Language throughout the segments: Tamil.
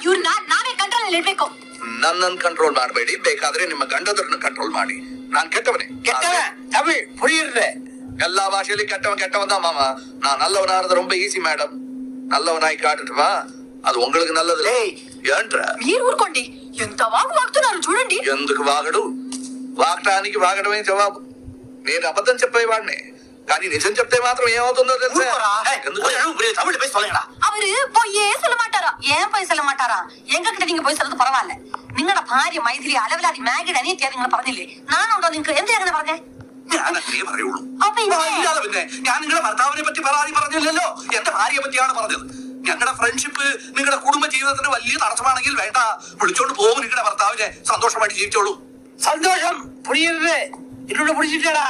ಇವ್ರು ನಾವೇ ಕಂಟ್ರೋಲ್ ಅಲ್ಲಿ ಇರ್ಬೇಕು. ನನ್ನನ್ನು ಕಂಟ್ರೋಲ್ ಮಾಡಬೇಡಿ, ಬೇಕಾದ್ರೆ ನಿಮ್ಮ ಗಂಡದರನ್ನ ಕಂಟ್ರೋಲ್ ಮಾಡಿ. ನಾನ್ ಕೆಟ್ಟವನೇ. தமிழ் புரியுது. எல்லா பாஷையிலும் கெட்டவன் தான் மாமா. நான் நல்லவனானது ரொம்ப ஈஸி மேடம். நல்லவனாய் காட்டுட்டுவா, அது உங்களுக்கு நல்லது. ఏంట్రా మీరు ఊరుకోండి. ఎంత వాగుతున్నారు చూడండి. ఎందుకు వాగడు? వాగటానికి వాగడమే జవాబు. నేను అబద్ధం చెప్పేవాడిని, కానీ నిజం చెప్తే మాత్రం ఏమవుతుందో తెలుసా? அவரு பொய்யே சொல்ல மாட்டாரா? ஏன் பொய் சொல்ல மாட்டாரா? எங்க கிட்ட நீங்க பொய் சொல்றது பரவாயில்ல. നിങ്ങളുടെ ഭാര്യ മൈഥിലി അലവലാതി മാഗിഡ് അനിയത്തിയാ നിങ്ങൾ പറഞ്ഞില്ലേ? നാനുണ്ടോ നിങ്ങൾക്ക്? എന്ത് അങ്ങനെ പറഞ്ഞേ? ഞാനങ്ങനെ പറയുള്ളൂ. പിന്നെ ഞാൻ നിങ്ങളുടെ ഭർത്താവിനെ പറ്റി പരാതി പറഞ്ഞില്ലല്ലോ, എന്റെ ഭാര്യയെ പറ്റിയാണ് പറഞ്ഞത്. ഞങ്ങളുടെ ഫ്രണ്ട്ഷിപ്പ് നിങ്ങളുടെ കുടുംബ ജീവിതത്തിന് വലിയ തടസ്സമാണെങ്കിൽ വേണ്ട, വിളിച്ചോണ്ട് പോകും നിങ്ങളുടെ ഭർത്താവിനെ. സന്തോഷമായിട്ട് ജീവിച്ചോളൂ. சந்தோஷம் புரியுது. இன்னொன்னு புடிச்சிட்டா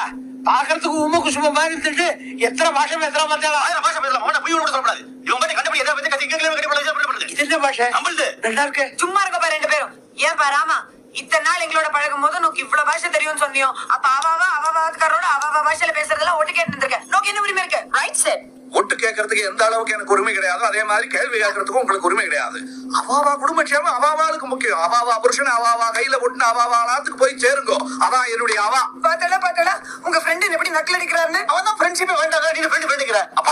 பாக்குறதுக்கு உம குசும மாதிரி இருந்துட்டு எத்தனை பாஷை பேசுறா பார்த்தாளா? இது என்ன பாஷை? நல்லா இருக்கு. சும்மா இருக்க பாரு ரெண்டு பேரும். ஏன் பாரு, ஆமா இத்தனை நாள் எங்களோட பழகும் போது நோக்கு இவ்வளவு பாஷை தெரியும்னு சொன்னியோ, அப்ப அவாவாக்காரோட அவாவா பாஷையில பேசுறதெல்லாம் ஒட்டு கேட்டு இருந்திருக்க. நோக்கு என்ன உரிமை இருக்கு? Right sir. ஒட்டு கேட்கறதுக்கு எந்த அளவுக்கு எனக்கு உரிமை கிடையாது, அதே மாதிரி கேள்வி கேட்கறதுக்கும் உங்களுக்கு உரிமை கிடையாது. அவாவா குடும்பட்சேமம் அவாவாளுக்கு முக்கியம். அவாவா புருஷன் அவாவா கையில ஒட்டுன்னு அவாவாளாத்துக்கு போய் சேருங்கோ. அதான் என்னுடைய அவா. பாத்தடா உங்க ஃப்ரெண்ட் எப்படி நக்கல் அடிக்கிறாருன்னு. அவன் தான் ஃப்ரெண்ட்ஷிப்பே வேண்டாம், நீங்க ஃப்ரெண்ட் பண்ணிக்கிற. அப்ப